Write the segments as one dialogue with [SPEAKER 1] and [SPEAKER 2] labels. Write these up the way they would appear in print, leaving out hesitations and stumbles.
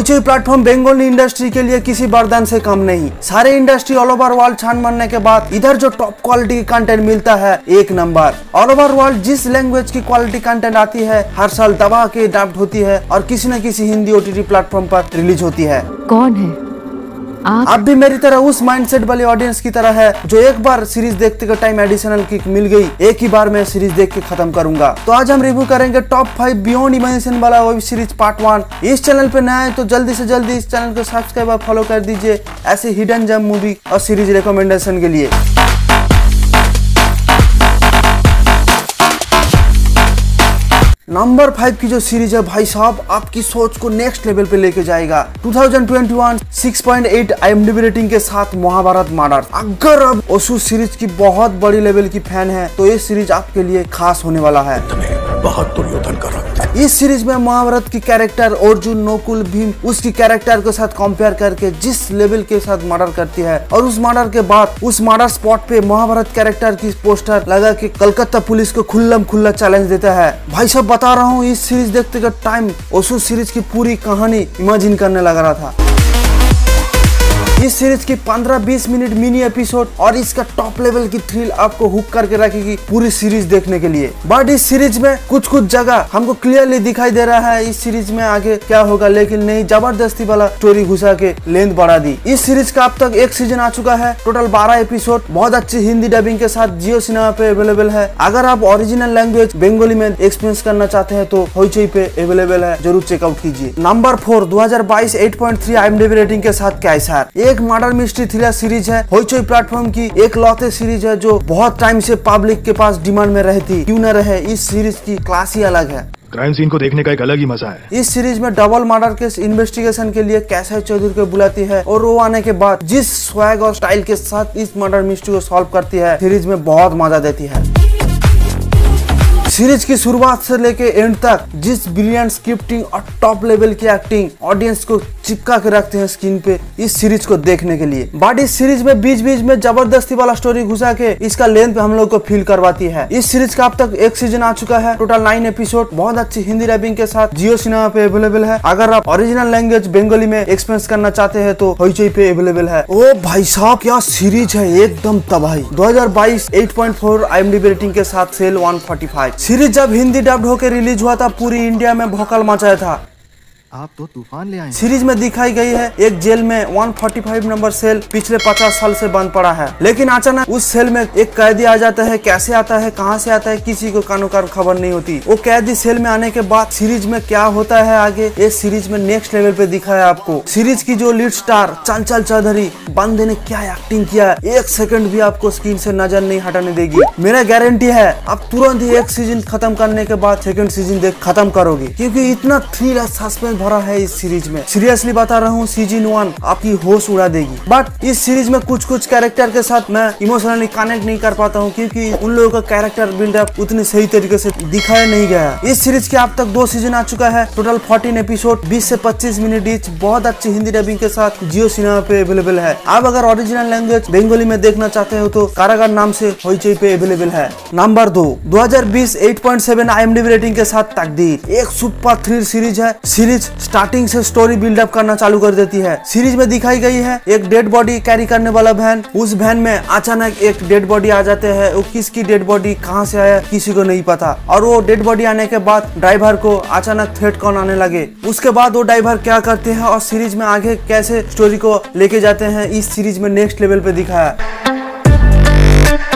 [SPEAKER 1] होइचई platform Bengali industry के लिए किसी वरदान से कम नहीं। सारे इंडस्ट्री ऑल ओवर वर्ल्ड छान मारने के बाद इधर जो टॉप क्वालिटी की कंटेंट मिलता है एक नंबर। ऑल ओवर वर्ल्ड जिस लैंग्वेज की क्वालिटी कंटेंट आती है हर साल दबा के डब्ड होती है और किसी न किसी हिंदी ओटीटी प्लेटफॉर्म पर रिलीज होती है।
[SPEAKER 2] कौन है
[SPEAKER 1] आप भी मेरी तरह उस माइंडसेट वाली ऑडियंस की तरह है जो एक बार सीरीज देखते के टाइम एडिशनल किक मिल गई एक ही बार में सीरीज देख के खत्म करूंगा। तो आज हम रिव्यू करेंगे टॉप 5 बियॉन्ड इमेजिनेशन वाला वेब सीरीज पार्ट 1। इस चैनल पे नया है तो जल्दी से जल्दी इस चैनल को सब्सक्राइब और फॉलो कर दीजिए ऐसे हिडन जेम मूवी और सीरीज रिकमेंडेशन के लिए। नंबर 5 की जो सीरीज है भाई साहब आपकी सोच को नेक्स्ट लेवल पे लेके जाएगा। 2021 6.8 IMDb रेटिंग के साथ महाभारत मर्डर। अगर आप ओसु सीरीज की बहुत बड़ी लेवल की फैन है तो ये सीरीज आपके लिए खास होने वाला है।
[SPEAKER 3] बहुत दुर्योधन का रक्त है।
[SPEAKER 1] इस सीरीज में महाभारत की कैरेक्टर अर्जुन नकुल भीम उसकी कैरेक्टर के साथ कंपेयर करके जिस लेवल के साथ मर्डर करती है और उस मर्डर के बाद उस मर्डर स्पॉट पे महाभारत कैरेक्टर की पोस्टर लगा के कलकत्ता पुलिस को खुल्लम खुल्ला चैलेंज देता है। भाई साहब बता रहा हूँ इस सीरीज देखते के टाइम ओसु सीरीज की पूरी कहानी इमेजिन करने लग रहा था। इस सीरीज की 15-20 मिनट मिनी एपिसोड और इसका टॉप लेवल की थ्रिल आपको हुक करके रखेगी पूरी सीरीज देखने के लिए। बट इस सीरीज में कुछ जगह हमको क्लियरली दिखाई दे रहा है इस सीरीज में आगे क्या होगा, लेकिन नहीं जबरदस्ती वाला स्टोरी घुसा के लेंथ बढ़ा दी। इस सीरीज का अब तक एक सीजन आ चुका है, टोटल 12 एपिसोड बहुत अच्छी हिंदी डबिंग के साथ जियो सिनेमा पे अवेलेबल है। अगर आप ओरिजिनल लैंग्वेज बंगाली में एक्सपीरियंस करना चाहते हैं तो होइचई पे अवेलेबल है, जरूर चेकआउट कीजिए। नंबर 4 2022 8.3 IMDb रेटिंग के साथ कैसर एक मर्डर मिस्ट्री थ्रिलर सीरीज है। होइचई प्लेटफॉर्म की एक लौते सीरीज है जो बहुत टाइम से पब्लिक के पास डिमांड में रहती, क्यों न रहे। इस सीरीज की क्लास ही अलग है।
[SPEAKER 3] क्राइम सीन को देखने का एक अलग ही मजा है।
[SPEAKER 1] इस सीरीज में डबल मर्डर केस इन्वेस्टिगेशन के लिए कैसर चौधरी को बुलाती है और वो आने के बाद जिस स्वैग और स्टाइल के साथ इस मर्डर मिस्ट्री को सॉल्व करती है सीरीज में बहुत मजा देती है। सीरीज की शुरुआत से लेके एंड तक जिस ब्रिलियंट स्क्रिप्टिंग और टॉप लेवल की एक्टिंग ऑडियंस को चिपका के रखते हैं स्क्रीन पे इस सीरीज को देखने के लिए। बट इस सीरीज में बीच बीच में जबरदस्ती वाला स्टोरी घुसा के इसका लेंथ हम लोग को फील करवाती है। इस सीरीज का अब तक एक सीजन आ चुका है, टोटल 9 एपिसोड बहुत अच्छी हिंदी डबिंग के साथ जियो सिनेमा पे अवेलेबल है। अगर आप ओरिजिनल लैंग्वेज बंगाली में एक्सपीरियंस करना चाहते हैं तो होइचई पे अवेलेबल है। ओ भाई साहब क्या सीरीज है, एकदम तबाही। 2022 8.4 IMDb रेटिंग के साथ सेल 145। सीरीज जब हिंदी डब्ड होकर रिलीज हुआ था पूरी इंडिया में भौकाल मचाया था।
[SPEAKER 4] आप तो तूफान ले आए।
[SPEAKER 1] सीरीज में दिखाई गई है एक जेल में 145 नंबर सेल पिछले 50 साल से बंद पड़ा है, लेकिन अचानक उस सेल में एक कैदी आ जाता है। कैसे आता है, कहां से आता है, किसी को कानो कार खबर नहीं होती। वो कैदी सेल में आने के बाद सीरीज में क्या होता है आगे ये सीरीज में नेक्स्ट लेवल पे दिखाया आपको। सीरीज की जो लीड स्टार चंचल चौधरी बंदे ने क्या एक्टिंग किया, एक सेकंड भी आपको स्क्रीन से नजर नहीं हटाने देगी। मेरा गारंटी है आप तुरंत ही एक सीजन खत्म करने के बाद सेकंड सीजन देख खत्म करोगे, क्योंकि इतना थ्रिल और सस्पेंस भरा है इस सीरीज में। सीरियसली बता रहा हूँ सीजन 1 आपकी होश उड़ा देगी। बट इस सीरीज में कुछ कैरेक्टर के साथ मैं इमोशनली कनेक्ट नहीं कर पाता हूँ क्योंकि उन लोगों का कैरेक्टर बिल्डअप उतनी सही तरीके से दिखाया नहीं गया। इस सीरीज के अब तक 2 सीजन आ चुका है, टोटल 14 एपिसोड 20 से 25 मिनट ईच बहुत अच्छी हिंदी डबिंग के साथ जियो सिनेमा पे अवेलेबल है। आप अगर ओरिजिनल लैंग्वेज बंगाली में देखना चाहते हो तो कारागार नाम से होइचई पे अवेलेबल है। नंबर 2 2020 8.7 IMDb रेटिंग के साथ तकदीर एक सुपर थ्रिल सीरीज है। सीरीज स्टार्टिंग से स्टोरी बिल्डअप करना चालू कर देती है। सीरीज में दिखाई गई है एक डेड बॉडी कैरी करने वाला वैन, उस वैन में अचानक एक डेड बॉडी आ जाते हैं। वो किसकी डेड बॉडी कहां से आया किसी को नहीं पता, और वो डेड बॉडी आने के बाद ड्राइवर को अचानक थ्रेट कॉल आने लगे। उसके बाद वो ड्राइवर क्या करते हैं और सीरीज में आगे कैसे स्टोरी को लेके जाते हैं इस सीरीज में नेक्स्ट लेवल पे दिखाया।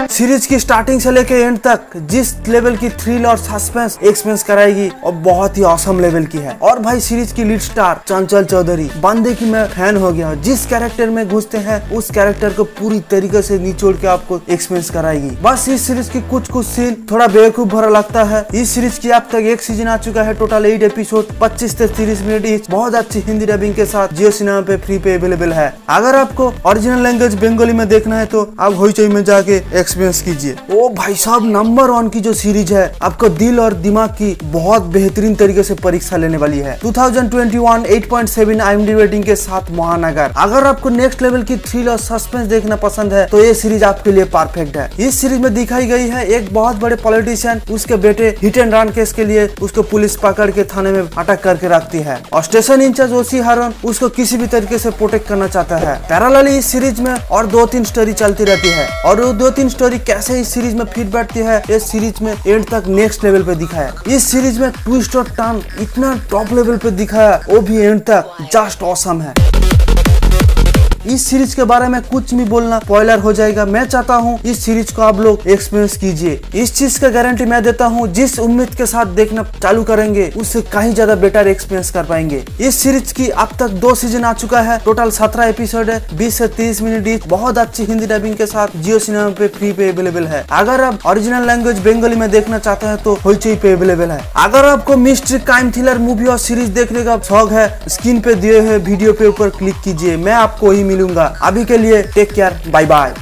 [SPEAKER 1] सीरीज की स्टार्टिंग से लेके एंड तक जिस लेवल की थ्रिल और सस्पेंस एक्सपीरियंस कराएगी और बहुत ही ऑसम लेवल की है। और भाई सीरीज की लीड स्टार चंचल चौधरी बंदे की मैं फैन हो गया। जिस कैरेक्टर में घुसते हैं उस कैरेक्टर को पूरी तरीके से निचोड़ के आपको एक्सपीरियंस कराएगी। बस इस सीरीज की कुछ सीन थोड़ा बेवकूफ भरा लगता है। इस सीरीज की अब तक एक सीजन आ चुका है, टोटल 8 एपिसोड 25 से 30 मिनट ईच बहुत अच्छी हिंदी डबिंग के साथ जियो सिनेमा पे फ्री पे अवेलेबल है। अगर आपको ओरिजिनल लैंग्वेज बंगाली में देखना है तो आप होइचई में जाके एक्सपीरियंस एक्सपीरियंस कीजिए। ओ भाई साहब, नंबर 1 की जो सीरीज है आपको दिल और दिमाग की बहुत बेहतरीन तरीके से परीक्षा लेने वाली है। 2021 8.7 IMDb रेटिंग के साथ महानगर। अगर आपको नेक्स्ट लेवल की थ्रिल और सस्पेंस देखना पसंद है तो ये सीरीज आपके लिए परफेक्ट है। इस सीरीज में दिखाई गई है एक बहुत बड़े पॉलिटिशियन उसके बेटे हिट एंड रन केस के लिए उसको पुलिस पकड़ के थाने में अटक करके रखती है और स्टेशन इंचार्ज ओसी हारून उसको किसी भी तरीके से प्रोटेक्ट करना चाहता है। पैरेलली इस सीरीज में और 2-3 स्टोरी चलती रहती है और वो 2-3 स्टोरी कैसे इस सीरीज में फिट बैठती है इस सीरीज में एंड तक नेक्स्ट लेवल पे दिखाया। इस सीरीज में ट्विस्ट और टर्न इतना टॉप लेवल पे दिखाया, वो भी एंड तक जस्ट ऑसम है। इस सीरीज के बारे में कुछ भी बोलना स्पॉइलर हो जाएगा। मैं चाहता हूँ इस सीरीज को आप लोग एक्सपीरियंस कीजिए। इस चीज का गारंटी मैं देता हूँ, जिस उम्मीद के साथ देखना चालू करेंगे उससे कहीं ज्यादा बेटर एक्सपीरियंस कर पाएंगे। इस सीरीज की अब तक 2 सीजन आ चुका है, टोटल 17 एपिसोड है, 20 से 30 मिनट ईच। बहुत अच्छी हिंदी डबिंग के साथ जियो सिनेमा पे फ्री पे अवेलेबल है। अगर आप ओरिजिनल लैंग्वेज बंगाली में देखना चाहते हैं तो होइचई पे अवेलेबल है। अगर आपको मिस्ट्री क्राइम थ्रिलर मूवी और सीरीज देखने का शौक है, स्क्रीन पे दिए हुए वीडियो पे ऊपर क्लिक कीजिए, मैं आपको ही मिलूंगा। अभी के लिए टेक केयर, बाय बाय।